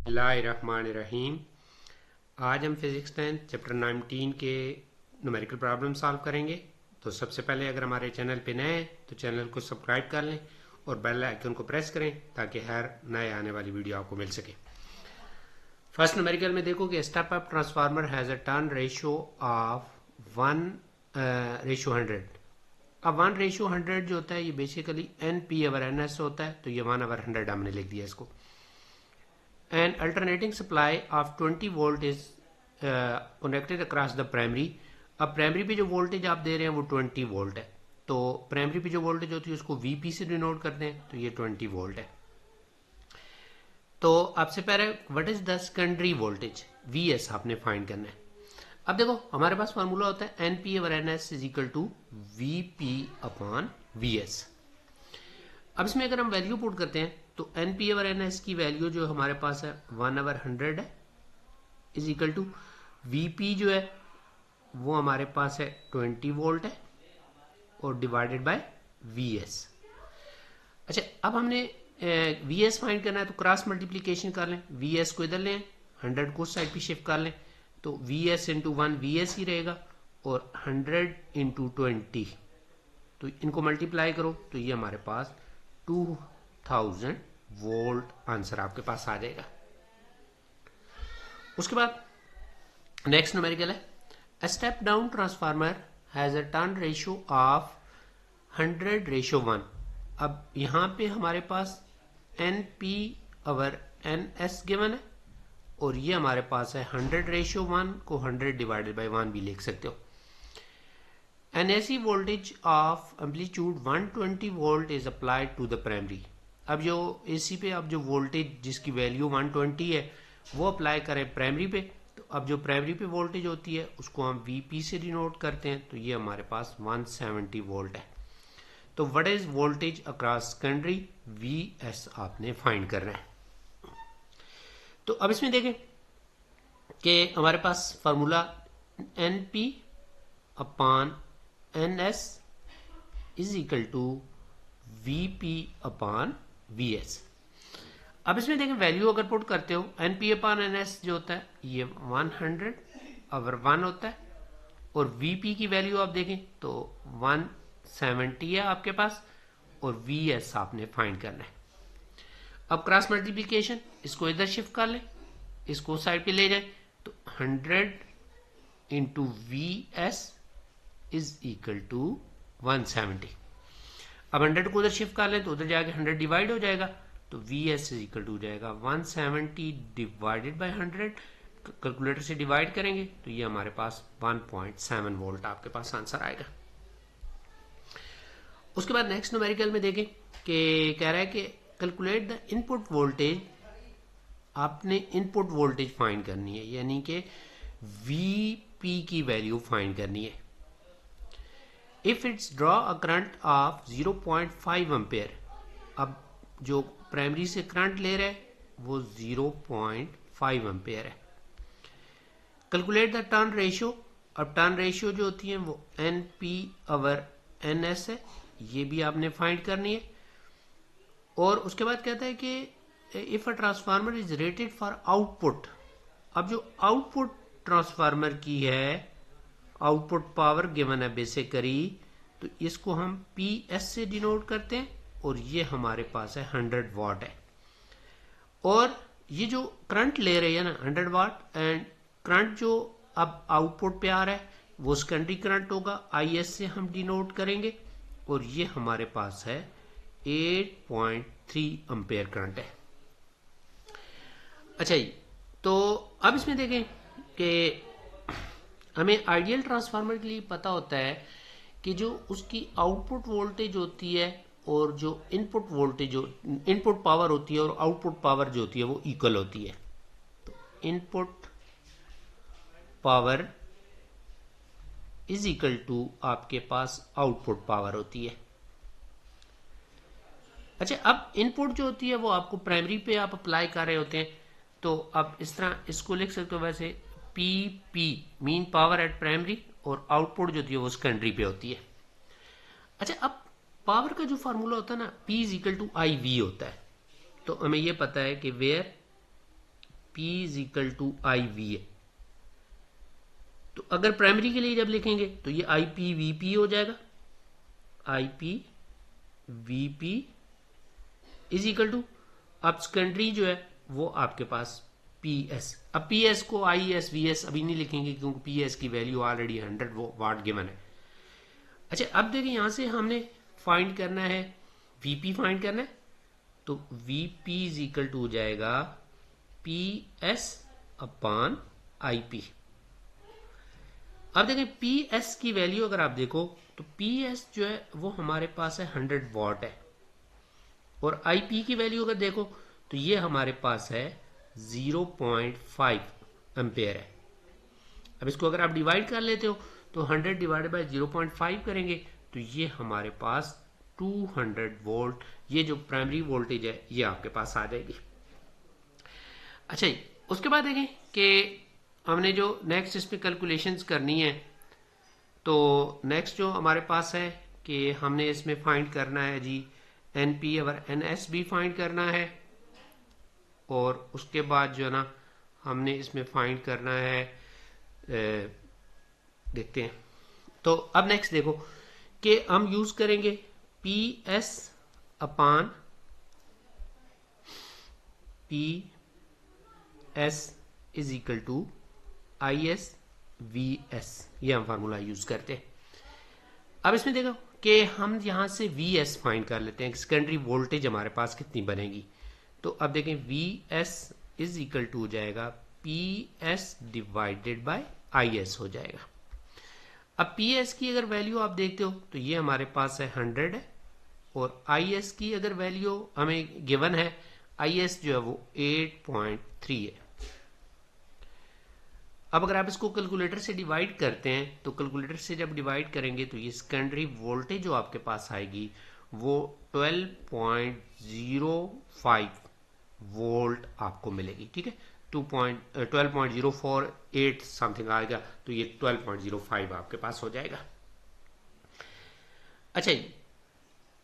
बिस्मिल्लाहिर्रहमानिर्रहीम। आज हम फिज़िक्स 10 चैप्टर 19 के न्यूमेरिकल प्रॉब्लम सॉल्व करेंगे। तो सबसे पहले अगर हमारे चैनल पे नए हैं तो चैनल को सब्सक्राइब कर लें और बेल आइकन को प्रेस करें ताकि हर नए आने वाली वीडियो आपको मिल सके। फर्स्ट न्यूमेरिकल में देखो कि step up transformer has a turn ratio of 1:100। अब 1:100 जो होता है ये बेसिकली NP/NS होता है, तो ये 1/100 हमने लिख दिया इसको। An alternating supply of 20 volt is connected across the primary। अब प्राइमरी पे जो वोल्टेज आप दे रहे हैं वो 20 वोल्ट है, तो प्राइमरी पे जो वोल्टेज होती है उसको VP से डिनोट करते हैं, तो ये 20 वोल्ट है। तो आपसे पहले what is the secondary voltage VS आपने फाइंड करना है। अब देखो हमारे पास फार्मूला होता है NP/NS is equal to VP/VS। अब इसमें अगर हम वैल्यू पुट करते हैं तो NP/NS की वैल्यू जो हमारे पास है 1/100 है, इज इक्वल टू VP जो है वो हमारे पास है 20 वोल्ट है और डिवाइडेड बाय VS। अच्छा, अब हमने VS फाइंड करना है तो क्रॉस मल्टीप्लीकेशन कर लें। VS को इधर लें, 100 को साइड पे शिफ्ट कर लें, तो VS इंटू 1 VS ही रहेगा और 100 इंटू 20, तो इनको मल्टीप्लाई करो तो ये हमारे पास 2000 वोल्ट आंसर आपके पास आ जाएगा। उसके बाद नेक्स्ट न्यूमेरिकल है a step down transformer has a turn ratio of 100:1। अब यहाँ पे हमारे पास NP/NS गिवन है और ये हमारे पास है 100:1 को 100 डिवाइडेड बाई 1 भी लिख सकते हो। An AC voltage of amplitude 120 volt is applied to the primary। अब जो AC पे अब जो वोल्टेज जिसकी वैल्यू 120 है वो अप्लाई करें प्राइमरी पे, तो अब जो प्राइमरी पे वोल्टेज होती है उसको हम VP से डिनोट करते हैं, तो ये हमारे पास 170 वोल्ट है। तो what is voltage across secondary VS आपने फाइंड करना है। तो अब इसमें देखें कि हमारे पास formula NP/NS is equal to VP/VS। अब इसमें देखें वैल्यू अगर पुट करते हो NP/NS जो होता है ये 100/1 होता है और VP की वैल्यू आप देखें तो 170 है आपके पास और VS आपने फाइंड करना है। अब क्रॉस मल्टीप्लीकेशन, इसको इधर शिफ्ट कर लें, इसको साइड पे ले जाए, तो 100 into VS is equal to 170। अब 100 को उधर शिफ्ट कर लें तो उधर जाके 100 डिवाइड हो जाएगा, तो VS इज इक्वल टू हो जाएगा 170 डिवाइडेड बाय 100। कैलकुलेटर से डिवाइड करेंगे तो ये हमारे पास 1.7 वोल्ट आपके पास आंसर आएगा। उसके बाद नेक्स्ट न्यूमेरिकल में देखें कि कह रहा है कि कैलकुलेट द इनपुट वोल्टेज। आपने इनपुट वोल्टेज फाइंड करनी है, यानी कि VP की वैल्यू फाइंड करनी है। If it's draw a current of 0.5 ampere. अब जो प्राइमरी से करंट ले रहा है वो 0.5 एम्पेयर है। Calculate the turn ratio. अब टर्न रेशियो जो होती है वो NP/NS है, ये भी आपने फाइंड करनी है। और उसके बाद कहता है कि if a transformer is rated for output. अब जो आउटपुट ट्रांसफार्मर की है, आउटपुट पावर गिवन है बेसिकली, तो इसको हम PS से डिनोट करते हैं और ये हमारे पास है 100 वाट है। और ये जो करंट ले रही है ना 100 वाट, एंड करंट जो अब आउटपुट पे आ रहा है वो सेकेंडरी करंट होगा, IS से हम डिनोट करेंगे और ये हमारे पास है 8.3 एम्पेयर करंट है। अच्छा जी, तो अब इसमें देखें कि हमें आइडियल ट्रांसफार्मर के लिए पता होता है कि जो उसकी आउटपुट वोल्टेज होती है और जो इनपुट वोल्टेज जो इनपुट पावर होती है और आउटपुट पावर जो होती है वो इक्वल होती है। तो input power is equal to आपके पास आउटपुट पावर होती है। अच्छा, अब इनपुट जो होती है वो आपको प्राइमरी पे आप अप्लाई कर रहे होते हैं, तो अब इस तरह इसको लिख सकते हो वैसे PP mean power eight primary और आउटपुट जो होती है वो सेकेंडरी पे होती है। अच्छा, अब पावर का जो फार्मूला होता है ना P is equal to IV होता है, तो हमें ये पता है कि where P is equal to I V है। तो अगर प्राइमरी के लिए जब लिखेंगे तो ये आई पी वी पी हो जाएगा, I P V P is equal to, अब सेकेंडरी जो है वो आपके पास पी एस। अब पी एस को आई एस वी एस अभी नहीं लिखेंगे क्योंकि पी एस की वैल्यू ऑलरेडी 100 वाट गिवन है। अच्छा अब देखिए यहां से हमने फाइंड करना है, वीपी फाइंड करना है, तो वीपी इज इक्वल टू हो जाएगा P S upon I P. अब देखें पी एस की वैल्यू अगर आप देखो तो पी एस जो है वो हमारे पास है 100 वॉट है, और आई पी की वैल्यू अगर देखो तो ये हमारे पास है 0.5 एम्पेयर है। अब इसको अगर आप डिवाइड कर लेते हो तो 100 डिवाइडेड बाय 0.5 करेंगे तो ये हमारे पास 200 वोल्ट, ये जो प्राइमरी वोल्टेज है ये आपके पास आ जाएगी। अच्छा जी, उसके बाद देखें कि हमने जो नेक्स्ट इस पे कैलकुलेशंस करनी है, तो नेक्स्ट जो हमारे पास है कि हमने इसमें फाइंड करना है जी एन पी और एन एस भी फाइंड करना है, और उसके बाद जो है ना हमने इसमें फाइंड करना है देखते हैं। तो अब नेक्स्ट देखो कि हम यूज करेंगे P S upon P S is equal to I S V S, ये हम फार्मूला यूज करते हैं। अब इसमें देखो कि हम यहां से वी एस फाइंड कर लेते हैं, सेकेंडरी वोल्टेज हमारे पास कितनी बनेगी। तो अब देखें V S is equal to हो जाएगा P S divided by I S हो जाएगा। अब पी एस की अगर वैल्यू आप देखते हो तो ये हमारे पास है 100 है, और आई एस की अगर वैल्यू हमें गिवन है, आई एस जो है वो 8.3 है। अब अगर आप इसको कैलकुलेटर से डिवाइड करते हैं तो कैलकुलेटर से जब डिवाइड करेंगे तो ये सेकेंडरी वोल्टेज जो आपके पास आएगी वो 12.05 वोल्ट आपको मिलेगी। ठीक है, 12.048 समथिंग आएगा, तो ये 12.05 आपके पास हो जाएगा। अच्छा जी,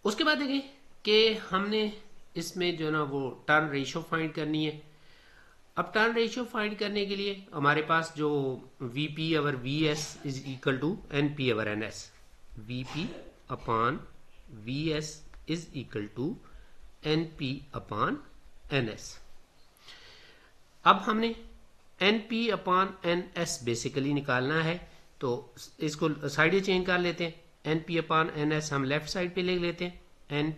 उसके बाद देखें कि हमने इसमें जो ना वो टर्न रेशियो फाइंड करनी है। अब टर्न रेशियो फाइंड करने के लिए हमारे पास जो VP over V S is equal to N P over N S, VP upon V S is equal to N P upon N S. अब हमने N P upon N S basically निकालना है, तो इसको साइड चेंज कर लेते हैं। N P upon N S हम लेफ्ट साइड पे लिख लेते हैं, N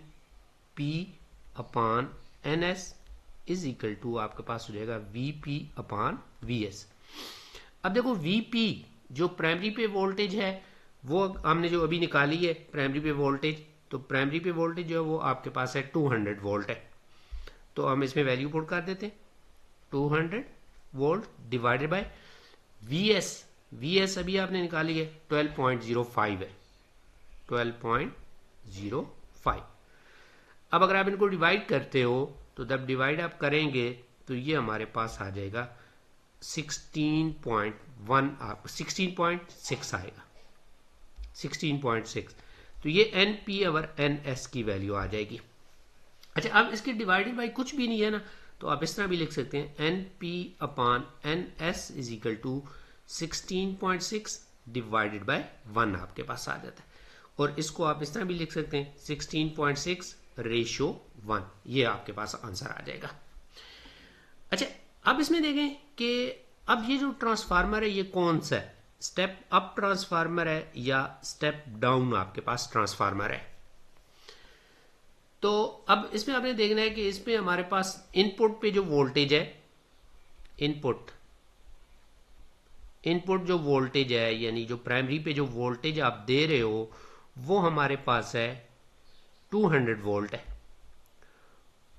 P upon N S is equal to आपके पास हो जाएगा वीपी अपॉन वी एस। अब देखो वीपी जो प्राइमरी पे वोल्टेज है वो हमने जो अभी निकाली है प्राइमरी पे वोल्टेज, तो प्राइमरी पे वोल्टेज जो है वो आपके पास है 200 वोल्ट है। तो हम इसमें वैल्यू पुट कर देते हैं, 200 volt divided by we S अभी आपने निकाली है 12.05 है, 12.05। अब अगर आप इनको डिवाइड करते हो तो जब डिवाइड आप करेंगे तो ये हमारे पास आ जाएगा 16.6 आएगा, 16.6। तो ये N P over N S की वैल्यू आ जाएगी। अच्छा अब इसके डिवाइडेड बाई कुछ भी नहीं है ना, तो आप इस तरह भी लिख सकते हैं N P upon N S is equal to 16.6 divided by 1 आपके पास आ जाता है, और इसको आप इस तरह भी लिख सकते हैं 16.6 रेशियो 1, ये आपके पास आंसर आ जाएगा। अच्छा अब इसमें देखें कि अब ये जो ट्रांसफार्मर है ये कौन सा है, स्टेप अप ट्रांसफार्मर है या स्टेप डाउन आपके पास ट्रांसफार्मर है। तो अब इसमें आपने देखना है कि इसमें हमारे पास इनपुट पे जो वोल्टेज है, इनपुट जो वोल्टेज है यानी जो प्राइमरी पे जो वोल्टेज आप दे रहे हो वो हमारे पास है 200 वोल्ट है,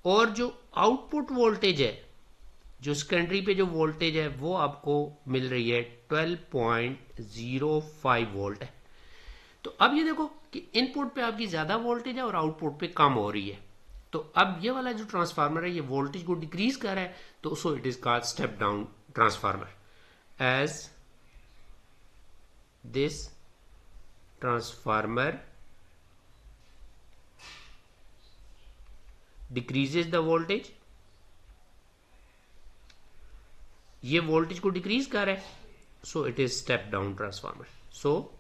और जो आउटपुट वोल्टेज है जो सेकेंडरी पे जो वोल्टेज है वो आपको मिल रही है 12.05 वोल्ट है। तो अब ये देखो कि इनपुट पे आपकी ज्यादा वोल्टेज है और आउटपुट पे कम हो रही है, तो अब ये वाला जो ट्रांसफार्मर है ये वोल्टेज को डिक्रीज कर रहा है, तो so it is called step down transformer. As this transformer decreases the voltage, ये वोल्टेज को डिक्रीज कर रहा है, so it is step down transformer. So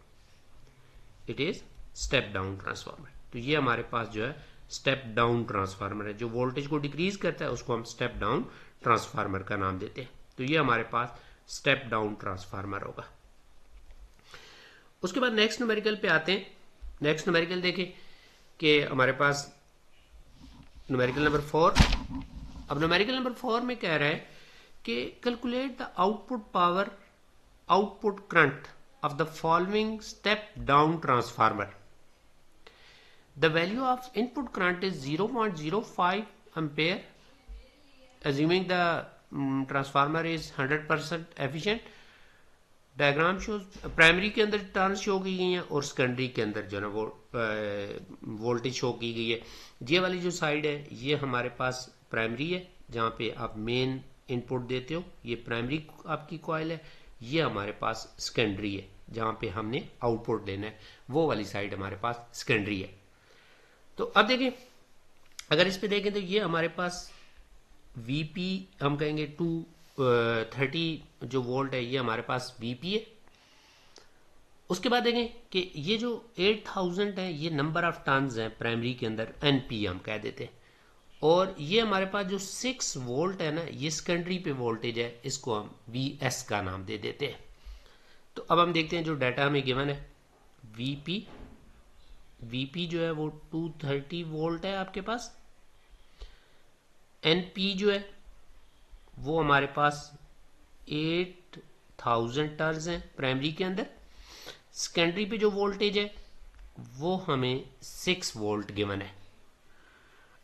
it is step down transformer. तो ये हमारे पास जो है स्टेप डाउन ट्रांसफार्मर है, जो वोल्टेज को डिक्रीज करता है उसको हम स्टेप डाउन ट्रांसफार्मर का नाम देते हैं। तो ये हमारे पास स्टेप डाउन ट्रांसफार्मर होगा। उसके बाद नेक्स्ट न्यूमेरिकल पे आते हैं। नेक्स्ट न्यूमेरिकल देखें कि हमारे पास न्यूमेरिकल नंबर 4। अब न्यूमेरिकल नंबर 4 में कह रहा है कि calculate the output power output current of the following step down transformer. The value of input current is 0.05 ampere, assuming the transformer is 100% efficient. Diagram shows primary के अंदर turn show की गई हैं और सेकेंडरी के अंदर जो है ना वो वोल्टेज शो की गई है। ये वाली जो साइड है ये हमारे पास प्राइमरी है, जहाँ पे आप मेन इनपुट देते हो, ये प्राइमरी आपकी कॉइल है। ये हमारे पास सेकेंडरी है, जहाँ पे हमने आउटपुट देना है, वो वाली साइड हमारे पास सेकेंडरी है। तो अब देखें, अगर इस पे देखें तो ये हमारे पास वीपी हम कहेंगे 230 जो वोल्ट है, ये हमारे पास वीपी है। उसके बाद देखें कि ये जो 8000 है ये नंबर ऑफ टर्न्स हैं प्राइमरी के अंदर, एनपी हम कह देते हैं। और ये हमारे पास जो 6 वोल्ट है ना, ये सेकेंडरी पे वोल्टेज है, इसको हम वीएस का नाम दे देते हैं। तो अब हम देखते हैं जो डाटा हमें गिवन है, वीपी जो है वो 230 वोल्ट है आपके पास। एनपी जो है वो हमारे पास 8000 टर्न्स हैं प्राइमरी के अंदर। सेकेंडरी पे जो वोल्टेज है वो हमें 6 वोल्ट गिवन है।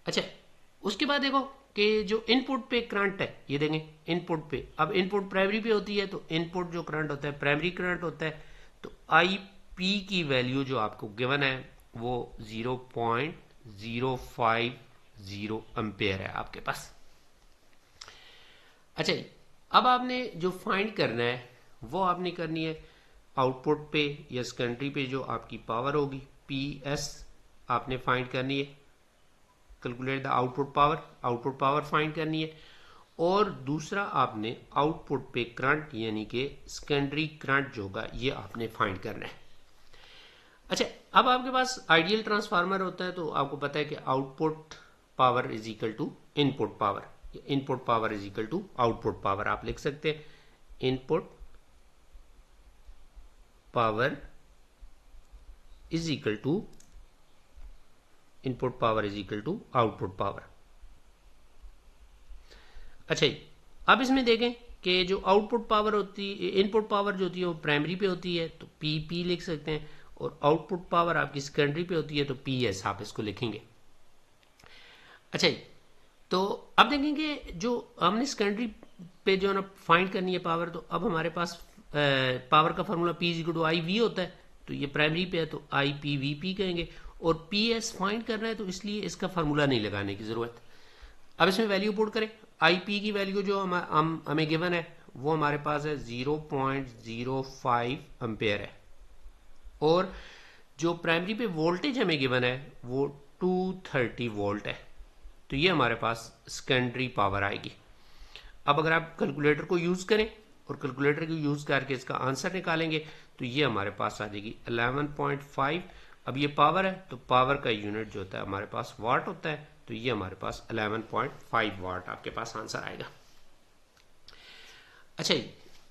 अच्छा, उसके बाद देखो कि जो इनपुट पे करंट है, ये देखें इनपुट पे, अब इनपुट प्राइमरी पे होती है तो इनपुट जो करंट होता है प्राइमरी करंट होता है। तो आई पी की वैल्यू जो आपको गिवन है वो 0.050 एम्पेयर है आपके पास। अच्छा, अब आपने जो फाइंड करना है वो आपने करनी है आउटपुट पे या सेकेंडरी पे जो आपकी पावर होगी, पी एस आपने फाइंड करनी है। Calculate the output power find करनी है। और दूसरा आपने आउटपुट पे करंट यानी कि सेकेंडरी करंट जो होगा ये आपने फाइंड करना है। अच्छा, अब आपके पास आइडियल ट्रांसफार्मर होता है तो आपको पता है कि output power is equal to input power, input power is equal to output power आप लिख सकते हैं। Input power is equal to input power is equal to output power. अच्छा, अब इसमें देखें कि जो आउटपुट पावर होती है, इनपुट पावर जो होती है वो प्राइमरी पे होती है तो पी लिख सकते हैं, और आउटपुट पावर आपकी सेकेंडरी पे होती है तो पी एस आप इसको लिखेंगे। अच्छा, तो अब देखेंगे जो हमने सेकेंडरी पे जो है ना फाइंड करनी है पावर, तो अब हमारे पास पावर का formula P is equal to I V होता है। तो ये प्राइमरी पे है तो आई पी वी पी कहेंगे, और पी एस फाइंड करना है तो इसलिए इसका फार्मूला नहीं लगाने की जरूरत। अब इसमें वैल्यू पुट करें। आई पी की वैल्यू जो हमें गिवन है वो हमारे पास है 0.05 एम्पेयर है, और जो प्राइमरी पे वोल्टेज हमें गिवन है वो 230 वोल्ट है। तो ये हमारे पास सेकेंडरी पावर आएगी। अब अगर आप कैलकुलेटर को यूज करें और कैलकुलेटर को यूज करके इसका आंसर निकालेंगे तो ये हमारे पास आ जाएगी 11.5। अब ये पावर है तो पावर का यूनिट जो होता है हमारे पास वाट होता है, तो ये हमारे पास 11.5 वाट आपके पास आंसर आएगा। अच्छा,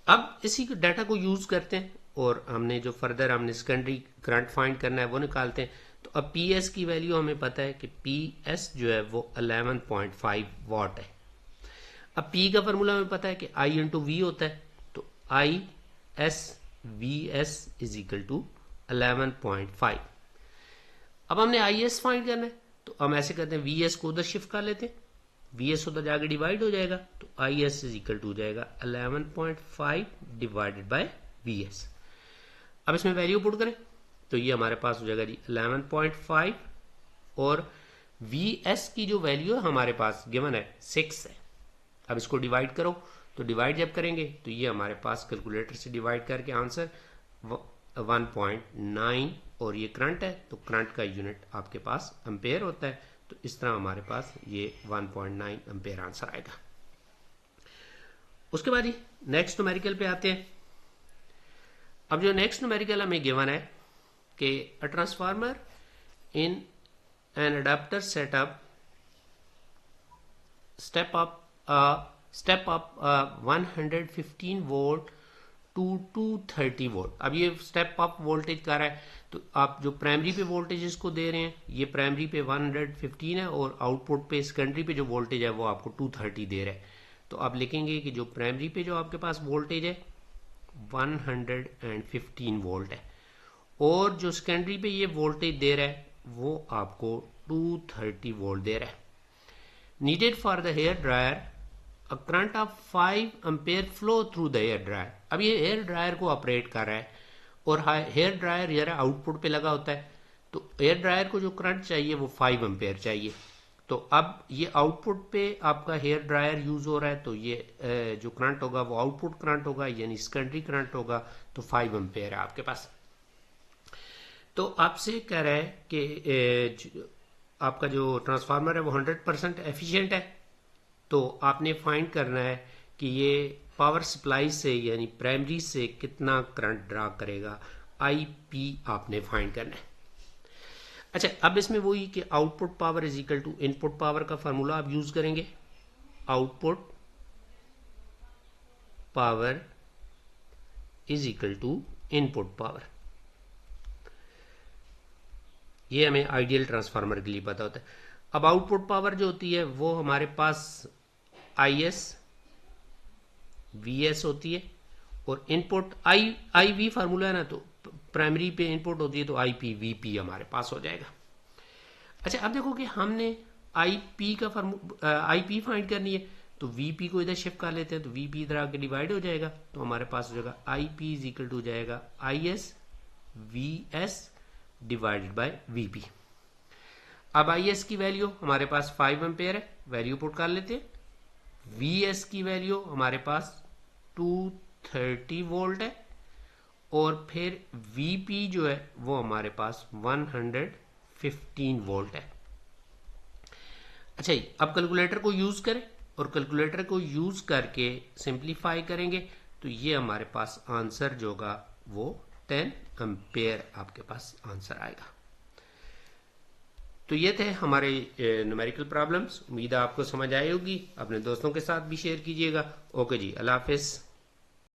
अब इसी डाटा को यूज करते हैं और हमने जो फर्दर हमने सेकेंडरी करंट फाइंड करना है वो निकालते हैं। तो अब पी एस की वैल्यू हमें पता है कि पी एस जो है वो 11.5 वाट है। अब पी का फॉर्मूला हमें पता है कि आई इंटू वी होता है, तो I S V S is equal to 11.5। अब हमने आई एस फाइंड करना है तो हम ऐसे करते हैं, वी एस को उधर शिफ्ट कर लेते हैं, वी एस उधर जाके डिवाइड हो जाएगा तो I S is equal to हो जाएगा 11.5 डिवाइडेड बाय वी एस। अब इसमें वैल्यू पुट करें तो ये हमारे पास हो जाएगा जी 11.5, और वी एस की जो वैल्यू है हमारे पास गिवन है 6 है। अब इसको डिवाइड करो, तो डिवाइड जब करेंगे तो ये हमारे पास कैलकुलेटर से डिवाइड करके आंसर 1.9, और ये करंट है तो करंट का यूनिट आपके पास एम्पेयर होता है, तो इस तरह हमारे पास ये 1.9 एम्पेयर आंसर आएगा। उसके बाद ही नेक्स्ट न्यूमेरिकल पे आते हैं। अब जो नेक्स्ट न्यूमेरिकल हमें गिवन है कि a transformer in an adapter setup step up 115 volt to 230 volt. अब ये स्टेप अप वोल्टेज कर रहा है, तो आप जो प्राइमरी पे वोल्टेज इसको दे रहे हैं, ये प्राइमरी पे 115 है और आउटपुट पे सेकेंडरी पे जो वोल्टेज है वो आपको 230 दे रहा है। तो आप लिखेंगे कि जो प्राइमरी पे जो आपके पास वोल्टेज है 115 वोल्ट है, और जो सेकेंडरी पे ये वोल्टेज दे रहा है वो आपको 230 वोल्ट दे रहा है। Needed for the hair dryer a current of 5 ampere flow through the hair dryer। अब ये हेयर ड्रायर को ऑपरेट कर रहा है और हेयर ड्रायर जरा आउटपुट पे लगा होता है, तो हेयर ड्रायर को जो करंट चाहिए वो 5 एम्पेयर चाहिए। तो अब ये आउटपुट पे आपका हेयर ड्रायर यूज हो रहा है, तो ये जो करंट होगा वो आउटपुट करंट होगा, यानी सेकेंडरी करंट होगा, तो 5 एम्पेयर है आपके पास। तो आपसे कह रहा है कि आपका जो ट्रांसफार्मर है वो 100% एफिशिएंट है, तो आपने फाइंड करना है कि ये पावर सप्लाई से यानी प्राइमरी से कितना करंट ड्रा करेगा, आईपी आपने फाइंड करना है। अच्छा, अब इसमें वही कि output power is equal to input power का फार्मूला आप यूज करेंगे। Output power is equal to input power. ये हमें आइडियल ट्रांसफार्मर के लिए पता होता है। अब आउटपुट पावर जो होती है वो हमारे पास IS VS होती है, और इनपुट IV फार्मूला है ना, तो प्राइमरी पे इनपुट होती है तो IP VP हमारे पास हो जाएगा। अच्छा, अब देखो कि हमने IP IP फाइंड करनी है, तो VP को इधर शिफ्ट कर लेते हैं, तो VP इधर आके डिवाइड हो जाएगा, तो हमारे पास हो जाएगा IP इज इक्वल टू जाएगा IS VS divided by VP। अब IS की वैल्यू हमारे पास 5 एम्पेयर है, वैल्यू पुट कर लेते हैं। VS की वैल्यू हमारे पास 230 वोल्ट है, और फिर VP जो है वो हमारे पास 115 वोल्ट है। अच्छा, अब कैलकुलेटर को यूज करें, और कैलकुलेटर को यूज करके सिंप्लीफाई करेंगे, तो ये हमारे पास आंसर जो होगा वो 10 एम्पेयर आपके पास आंसर आएगा। तो ये थे हमारे न्यूमेरिकल प्रॉब्लम्स। उम्मीद है आपको समझ आई होगी। अपने दोस्तों के साथ भी शेयर कीजिएगा। ओके जी, अल्लाह हाफिज।